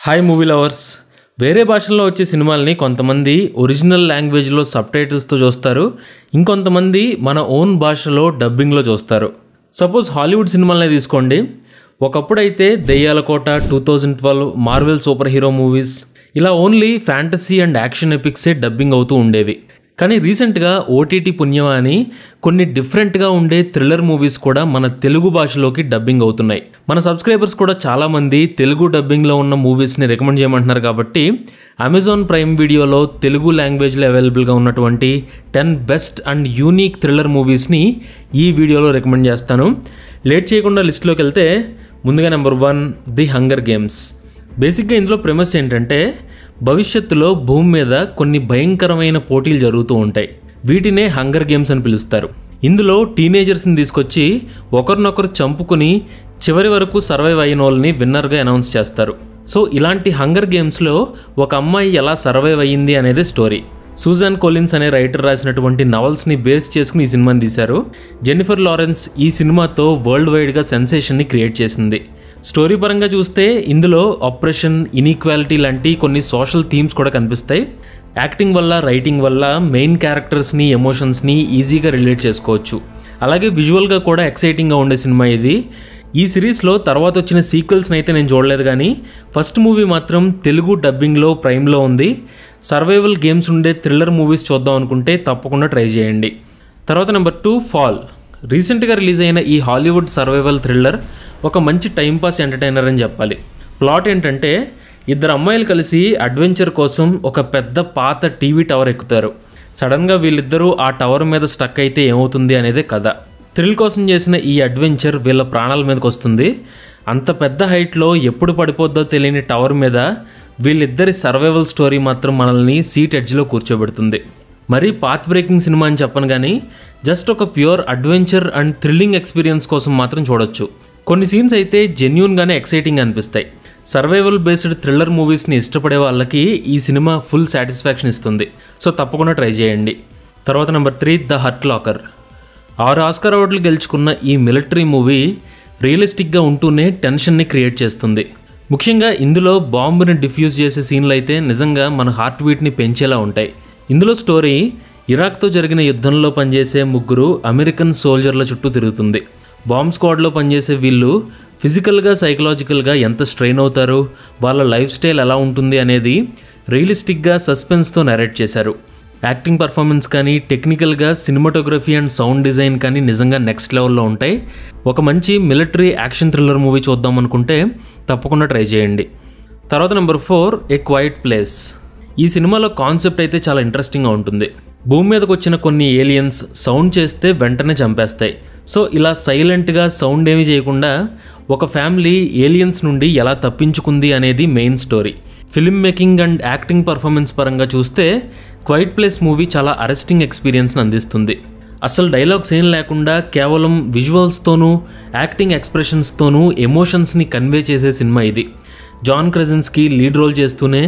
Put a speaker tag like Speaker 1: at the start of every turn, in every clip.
Speaker 1: Hi movie lovers. వేరే భాషల్లో వచ్చే సినిమాల్ని కొంతమంది ఒరిజినల్ లాంగ్వేజ్లో సబ్టైటిల్స్తో చూస్తారు, ఇంకొంతమంది మన ఓన్ భాషలో డబ్బింగ్లో చూస్తారు. సపోజ్ హాలీవుడ్ సినిమాలనే తీసుకోండి. ఒకప్పుడైతే దెయ్యాల కోట, 2012, మార్వెల్ సూపర్ హీరో మూవీస్ ఇలా ఓన్లీ ఫ్యాంటసీ అండ్ యాక్షన్ ఎపిక్సే డబ్బింగ్ అవుతూ ఉండేవి. కానీ రీసెంట్గా ఓటీటీ పుణ్యమా అని కొన్ని డిఫరెంట్గా ఉండే థ్రిల్లర్ మూవీస్ కూడా మన తెలుగు భాషలోకి డబ్బింగ్ అవుతున్నాయి. మన సబ్స్క్రైబర్స్ కూడా చాలామంది తెలుగు డబ్బింగ్లో ఉన్న మూవీస్ని రికమెండ్ చేయమంటున్నారు. కాబట్టి అమెజాన్ ప్రైమ్ వీడియోలో తెలుగు లాంగ్వేజ్లో అవైలబుల్గా ఉన్నటువంటి 10 బెస్ట్ అండ్ యూనిక్ థ్రిల్లర్ మూవీస్ని ఈ వీడియోలో రికమెండ్ చేస్తాను. లేట్ చేయకుండా లిస్ట్లోకి వెళ్తే ముందుగా నెంబర్ 1 ది హంగర్ గేమ్స్. బేసిక్గా ఇందులో ప్రెమస్ ఏంటంటే భవిష్యత్తులో భూమి మీద కొన్ని భయంకరమైన పోటీలు జరుగుతూ ఉంటాయి. వీటినే హంగర్ గేమ్స్ అని పిలుస్తారు. ఇందులో టీనేజర్స్ని తీసుకొచ్చి ఒకరినొకరు చంపుకుని చివరి వరకు సర్వైవ్ అయిన వాళ్ళని విన్నర్గా అనౌన్స్ చేస్తారు. సో ఇలాంటి హంగర్ గేమ్స్లో ఒక అమ్మాయి ఎలా సర్వైవ్ అయ్యింది అనేది స్టోరీ. సూజాన్ కొలిన్స్ అనే రైటర్ రాసినటువంటి నవల్స్ని బేస్ చేసుకుని ఈ సినిమాని తీశారు. జెన్నిఫర్ లారెన్స్ ఈ సినిమాతో వరల్డ్ వైడ్గా సెన్సేషన్ని క్రియేట్ చేసింది. స్టోరీ పరంగా చూస్తే ఇందులో ఆపరేషన్, ఇన్ఈక్వాలిటీ లాంటి కొన్ని సోషల్ థీమ్స్ కూడా కనిపిస్తాయి. యాక్టింగ్ వల్ల, రైటింగ్ వల్ల మెయిన్ క్యారెక్టర్స్ని, ఎమోషన్స్ని ఈజీగా రిలేట్ చేసుకోవచ్చు. అలాగే విజువల్గా కూడా ఎక్సైటింగ్గా ఉండే సినిమా ఇది. ఈ సిరీస్లో తర్వాత వచ్చిన సీక్వెల్స్ని అయితే నేను చూడలేదు, కానీ ఫస్ట్ మూవీ మాత్రం తెలుగు డబ్బింగ్లో ప్రైమ్లో ఉంది. సర్వైవల్ గేమ్స్ ఉండే థ్రిల్లర్ మూవీస్ చూద్దాం అనుకుంటే తప్పకుండా ట్రై చేయండి. తర్వాత నెంబర్ 2 ఫాల్. రీసెంట్గా రిలీజ్ అయిన ఈ హాలీవుడ్ సర్వైవల్ థ్రిల్లర్ ఒక మంచి టైంపాస్ ఎంటర్టైనర్ అని చెప్పాలి. ప్లాట్ ఏంటంటే ఇద్దరు అమ్మాయిలు కలిసి అడ్వెంచర్ కోసం ఒక పెద్ద పాత టీవీ టవర్ ఎక్కుతారు. సడన్గా వీళ్ళిద్దరూ ఆ టవర్ మీద స్టక్ అయితే ఏమవుతుంది అనేదే కథ. థ్రిల్ కోసం చేసిన ఈ అడ్వెంచర్ వీళ్ళ ప్రాణాల మీదకి వస్తుంది. అంత పెద్ద హైట్లో ఎప్పుడు పడిపోద్దో తెలియని టవర్ మీద వీళ్ళిద్దరి సర్వైవల్ స్టోరీ మాత్రం మనల్ని సీట్ ఎడ్జ్లో కూర్చోబెడుతుంది. మరీ పాత్ బ్రేకింగ్ సినిమా అని చెప్పను, కానీ జస్ట్ ఒక pure adventure and thrilling experience కోసం మాత్రం చూడొచ్చు. కొన్ని సీన్స్ అయితే జెన్యూన్గానే ఎక్సైటింగ్ అనిపిస్తాయి. సర్వైవల్ బేస్డ్ థ్రిల్లర్ మూవీస్ని ఇష్టపడే వాళ్ళకి ఈ సినిమా ఫుల్ సాటిస్ఫాక్షన్ ఇస్తుంది. సో తప్పకుండా ట్రై చేయండి. తర్వాత number 3 the hurt locker. 6 Oscar అవార్డులు గెలుచుకున్న ఈ మిలిటరీ మూవీ రియలిస్టిక్గా ఉంటూనే టెన్షన్ని క్రియేట్ చేస్తుంది. ముఖ్యంగా ఇందులో బాంబుని డిఫ్యూజ్ చేసే సీన్లు అయితే నిజంగా మన హార్ట్ బీట్ని పెంచేలా ఉంటాయి. ఇందులో స్టోరీ ఇరాక్తో జరిగిన యుద్ధంలో పనిచేసే 3 అమెరికన్ సోల్జర్ల చుట్టూ తిరుగుతుంది. బాంబ్ స్క్వాడ్లో పనిచేసే వీళ్ళు ఫిజికల్గా, సైకలాజికల్గా ఎంత స్ట్రెయిన్ అవుతారు, వాళ్ళ లైఫ్ స్టైల్ ఎలా ఉంటుంది అనేది రియలిస్టిక్గా సస్పెన్స్తో నరేట్ చేశారు. యాక్టింగ్ పర్ఫార్మెన్స్ కానీ, టెక్నికల్గా సినిమాటోగ్రఫీ అండ్ సౌండ్ డిజైన్ కానీ నిజంగా నెక్స్ట్ లెవెల్లో ఉంటాయి. ఒక మంచి మిలిటరీ యాక్షన్ థ్రిల్లర్ మూవీ చూద్దాం అనుకుంటే తప్పకుండా ట్రై చేయండి. తర్వాత నెంబర్ 4 ఏ క్వైట్ ప్లేస్. ఈ సినిమాలో కాన్సెప్ట్ అయితే చాలా ఇంట్రెస్టింగ్గా ఉంటుంది. భూమి మీదకి వచ్చిన కొన్ని ఏలియన్స్ సౌండ్ చేస్తే వెంటనే చంపేస్తాయి. సో ఇలా సైలెంట్గా సౌండ్ ఏమీ చేయకుండా ఒక ఫ్యామిలీ ఏలియన్స్ నుండి ఎలా తప్పించుకుంది అనేది main story. Film making and acting performance పరంగా చూస్తే క్వైట్ ప్లేస్ మూవీ చాలా అరెస్టింగ్ ఎక్స్పీరియన్స్ని అందిస్తుంది. అసలు డైలాగ్స్ ఏం లేకుండా కేవలం విజువల్స్తోనూ, యాక్టింగ్ ఎక్స్ప్రెషన్స్తోనూ ఎమోషన్స్ని కన్వే చేసే సినిమా ఇది. జాన్ క్రెజెన్స్కీ లీడ్ రోల్ చేస్తూనే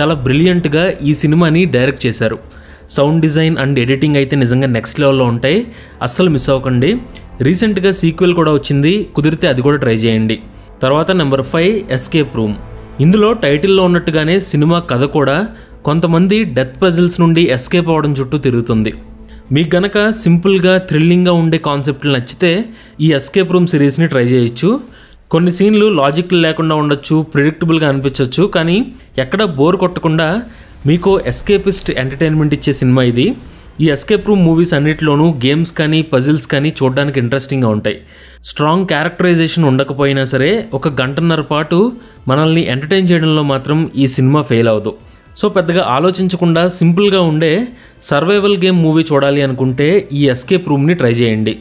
Speaker 1: చాలా బ్రిలియంట్గా ఈ సినిమాని డైరెక్ట్ చేశారు. సౌండ్ డిజైన్ అండ్ ఎడిటింగ్ అయితే నిజంగా నెక్స్ట్ లెవెల్లో ఉంటాయి. అస్సలు మిస్ అవ్వకండి. రీసెంట్గా సీక్వెల్ కూడా వచ్చింది, కుదిరితే అది కూడా ట్రై చేయండి. తర్వాత నెంబర్ 5 ఎస్కేప్ రూమ్. ఇందులో టైటిల్లో ఉన్నట్టుగానే సినిమా కథ కూడా కొంతమంది డెత్ పజిల్స్ నుండి ఎస్కేప్ అవ్వడం చుట్టూ తిరుగుతుంది. మీకు గనక సింపుల్గా, థ్రిల్లింగ్గా ఉండే కాన్సెప్ట్లు నచ్చితే ఈ ఎస్కేప్ రూమ్ సిరీస్ని ట్రై చేయొచ్చు. కొన్ని సీన్లు లాజిక్ లేకుండా ఉండొచ్చు, ప్రిడిక్టబుల్గా అనిపించవచ్చు, కానీ ఎక్కడ బోర్ కొట్టకుండా మీకు ఎస్కేపిస్ట్ ఎంటర్టైన్మెంట్ ఇచ్చే సినిమా ఇది. ఈ ఎస్కేప్ రూమ్ మూవీస్ అన్నిటిలోనూ గేమ్స్ కానీ, పజిల్స్ కానీ చూడడానికి ఇంట్రెస్టింగ్గా ఉంటాయి. స్ట్రాంగ్ క్యారెక్టరైజేషన్ ఉండకపోయినా సరే ఒక 1.5 గంటల పాటు మనల్ని ఎంటర్టైన్ చేయడంలో మాత్రం ఈ సినిమా ఫెయిల్ అవ్వదు. సో పెద్దగా ఆలోచించకుండా సింపుల్గా ఉండే సర్వైవల్ గేమ్ మూవీ చూడాలి అనుకుంటే ఈ ఎస్కేప్ రూమ్ని ట్రై చేయండి.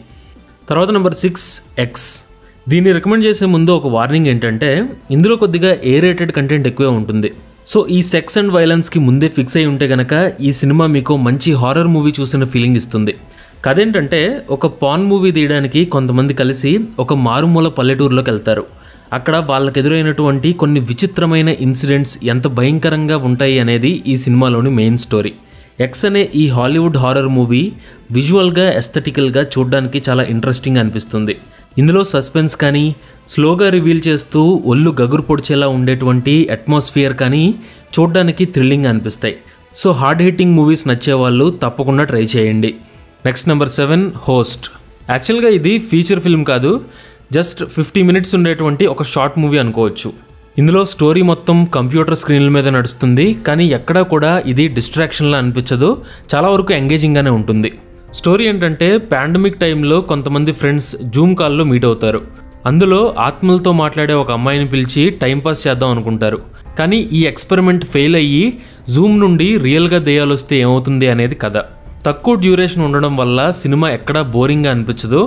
Speaker 1: తర్వాత నెంబర్ 6 ఎక్స్. దీన్ని రికమెండ్ చేసే ముందు ఒక వార్నింగ్ ఏంటంటే ఇందులో కొద్దిగా రేటెడ్ కంటెంట్ ఎక్కువే ఉంటుంది. సో ఈ సెక్స్ అండ్ వైలెన్స్కి ముందే ఫిక్స్ అయి ఉంటే కనుక ఈ సినిమా మీకు మంచి హారర్ మూవీ చూసిన ఫీలింగ్ ఇస్తుంది. కథ ఏంటంటే ఒక పాన్ మూవీ తీయడానికి కొంతమంది కలిసి ఒక మారుమూల పల్లెటూరులోకి వెళ్తారు. అక్కడ వాళ్ళకి ఎదురైనటువంటి కొన్ని విచిత్రమైన ఇన్సిడెంట్స్ ఎంత భయంకరంగా ఉంటాయి అనేది ఈ సినిమాలోని మెయిన్ స్టోరీ. ఎక్స్ అనే ఈ హాలీవుడ్ హారర్ మూవీ విజువల్గా, ఎస్థెటికల్గా చూడడానికి చాలా ఇంట్రెస్టింగ్ అనిపిస్తుంది. ఇందులో సస్పెన్స్ కానీ స్లోగా రివీల్ చేస్తూ ఒళ్ళు గగురు పొడిచేలా ఉండేటువంటి అట్మాస్ఫియర్ కానీ చూడడానికి థ్రిల్లింగ్ అనిపిస్తాయి. సో హార్డ్ హిట్టింగ్ మూవీస్ నచ్చే వాళ్ళు తప్పకుండా ట్రై చేయండి. Next number 7 host. యాక్చువల్గా ఇది ఫీచర్ ఫిల్మ్ కాదు, జస్ట్ 50 మినిట్స్ ఉండేటువంటి ఒక షార్ట్ మూవీ అనుకోవచ్చు. ఇందులో స్టోరీ మొత్తం కంప్యూటర్ స్క్రీన్ల మీద నడుస్తుంది, కానీ ఎక్కడా కూడా ఇది డిస్ట్రాక్షన్లా అనిపించదు, చాలా వరకు ఎంగేజింగ్గానే ఉంటుంది. స్టోరీ ఏంటంటే పాండమిక్ టైంలో కొంతమంది ఫ్రెండ్స్ జూమ్ కాల్లో మీట్ అవుతారు. అందులో ఆత్మలతో మాట్లాడే ఒక అమ్మాయిని పిలిచి టైంపాస్ చేద్దాం అనుకుంటారు. కానీ ఈ ఎక్స్పెరిమెంట్ ఫెయిల్ అయ్యి జూమ్ నుండి రియల్గా దెయ్యాలు వస్తే ఏమవుతుంది అనేది కథ. తక్కువ డ్యూరేషన్ ఉండడం వల్ల సినిమా ఎక్కడా బోరింగ్గా అనిపించదు,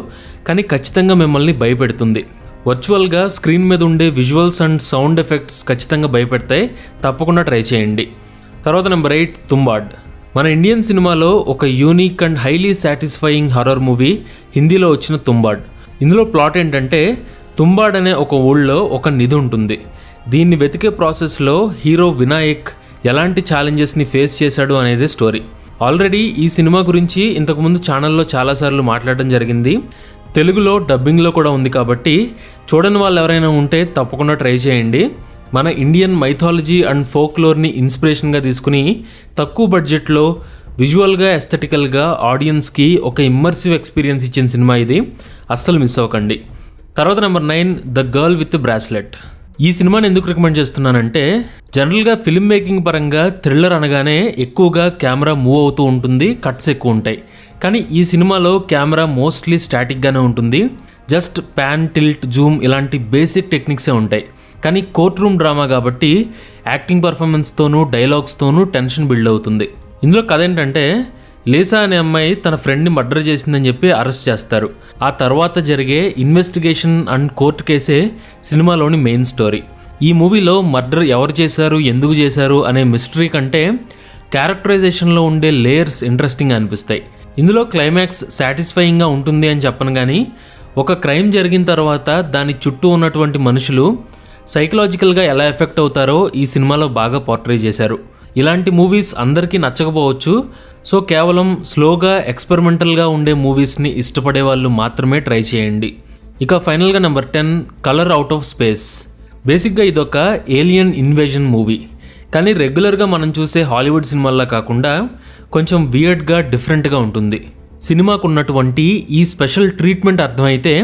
Speaker 1: కానీ ఖచ్చితంగా మిమ్మల్ని భయపెడుతుంది. వర్చువల్గా స్క్రీన్ మీద ఉండే విజువల్స్ అండ్ సౌండ్ ఎఫెక్ట్స్ ఖచ్చితంగా భయపెడతాయి, తప్పకుండా ట్రై చేయండి. తర్వాత నెంబర్ 8 తుంబాడ్. మన ఇండియన్ సినిమాలో ఒక unique and highly satisfying horror movie హిందీలో వచ్చిన తుంబాడ్. ఇందులో ప్లాట్ ఏంటంటే తుంబాడ్ అనే ఒక ఊళ్ళో ఒక నిధి ఉంటుంది. దీన్ని వెతికే ప్రాసెస్లో హీరో వినాయక్ ఎలాంటి ఛాలెంజెస్ని ఫేస్ చేశాడు అనేది స్టోరీ. ఆల్రెడీ ఈ సినిమా గురించి ఇంతకుముందు ఛానల్లో చాలాసార్లు మాట్లాడడం జరిగింది. తెలుగులో డబ్బింగ్లో కూడా ఉంది, కాబట్టి చూడని వాళ్ళు ఎవరైనా ఉంటే తప్పకుండా ట్రై చేయండి. మన ఇండియన్ మైథాలజీ అండ్ ఫోక్లోర్ని ఇన్స్పిరేషన్గా తీసుకుని తక్కువ బడ్జెట్లో విజువల్గా ఎస్థెటికల్గా ఆడియన్స్కి ఒక ఇమ్మర్సివ్ ఎక్స్పీరియన్స్ ఇచ్చిన సినిమా ఇది, అస్సలు మిస్ అవ్వకండి. తర్వాత number 9 the girl with bracelet. ఈ సినిమాని ఎందుకు రికమెండ్ చేస్తున్నానంటే జనరల్గా ఫిల్మ్ మేకింగ్ పరంగా థ్రిల్లర్ అనగానే ఎక్కువగా కెమెరా మూవ్ అవుతూ ఉంటుంది, కట్స్ ఎక్కువ ఉంటాయి. కానీ ఈ సినిమాలో కెమెరా మోస్ట్లీ స్టాటిక్గానే ఉంటుంది. జస్ట్ ప్యాన్, టిల్ట్, జూమ్ ఇలాంటి బేసిక్ టెక్నిక్సే ఉంటాయి. కానీ కోర్ట్ రూమ్ డ్రామా కాబట్టి యాక్టింగ్ పర్ఫార్మెన్స్తోనూ డైలాగ్స్తోనూ టెన్షన్ బిల్డ్ అవుతుంది. ఇందులో కథ ఏంటంటే లేసా అనే అమ్మాయి తన ఫ్రెండ్ని మర్డర్ చేసిందని చెప్పి అరెస్ట్ చేస్తారు. ఆ తర్వాత జరిగే ఇన్వెస్టిగేషన్ అండ్ కోర్టు కేసే సినిమాలోని మెయిన్ స్టోరీ. ఈ మూవీలో మర్డర్ ఎవరు చేశారు, ఎందుకు చేశారు అనే మిస్టరీ కంటే క్యారెక్టరైజేషన్లో ఉండే లేయర్స్ ఇంట్రెస్టింగ్ అనిపిస్తాయి. ఇందులో క్లైమాక్స్ సాటిస్ఫైయింగ్గా ఉంటుంది అని చెప్పను, కానీ ఒక క్రైమ్ జరిగిన తర్వాత దాని చుట్టూ ఉన్నటువంటి మనుషులు సైకలాజికల్గా ఎలా ఎఫెక్ట్ అవుతారో ఈ సినిమాలో బాగా పోర్ట్రే చేశారు. ఇలాంటి మూవీస్ అందరికీ నచ్చకపోవచ్చు, సో కేవలం స్లోగా ఎక్స్పెరిమెంటల్గా ఉండే మూవీస్ని ఇష్టపడే వాళ్ళు మాత్రమే ట్రై చేయండి. ఇక ఫైనల్గా number 10 colour out of space. బేసిక్గా ఇదొక ఏలియన్ ఇన్వేజన్ మూవీ, కానీ రెగ్యులర్గా మనం చూసే హాలీవుడ్ సినిమాల్లో కాకుండా కొంచెం వియర్డ్గా డిఫరెంట్గా ఉంటుంది. సినిమాకు ఉన్నటువంటి ఈ స్పెషల్ ట్రీట్మెంట్ అర్థమైతే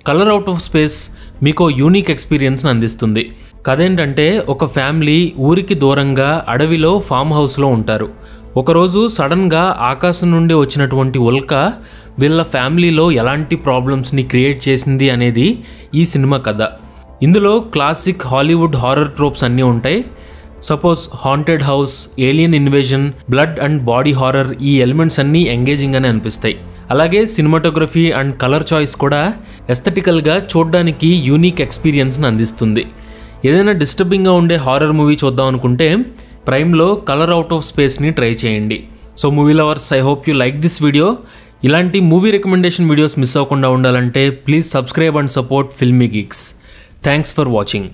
Speaker 1: కలర్ అవుట్ ఆఫ్ స్పేస్ మీకు యూనిక్ ఎక్స్పీరియన్స్ని అందిస్తుంది. కథ ఏంటంటే ఒక ఫ్యామిలీ ఊరికి దూరంగా అడవిలో ఫామ్ హౌస్లో ఉంటారు. ఒకరోజు సడన్గా ఆకాశం నుండి వచ్చినటువంటి ఉల్క వీళ్ళ ఫ్యామిలీలో ఎలాంటి ప్రాబ్లమ్స్ని క్రియేట్ చేసింది అనేది ఈ సినిమా కథ. ఇందులో క్లాసిక్ హాలీవుడ్ హారర్ ట్రోప్స్ అన్నీ ఉంటాయి. Suppose haunted house, alien invasion, blood and body horror, ఈ ఎలిమెంట్స్ అన్నీ ఎంగేజింగ్గానే అనిపిస్తాయి. అలాగే సినిమాటోగ్రఫీ అండ్ కలర్ చాయిస్ కూడా ఎస్థెటికల్గా చూడడానికి యూనిక్ ఎక్స్పీరియన్స్ని అందిస్తుంది. ఏదైనా డిస్టర్బింగ్గా ఉండే హారర్ మూవీ చూద్దాం అనుకుంటే ప్రైమ్లో కలర్ అవుట్ ఆఫ్ స్పేస్ని ట్రై చేయండి. So movie lovers, I hope you like this video. ఇలాంటి మూవీ రికమెండేషన్ వీడియోస్ మిస్ అవ్వకుండా ఉండాలంటే please subscribe and support filmy Geeks. Thanks for watching.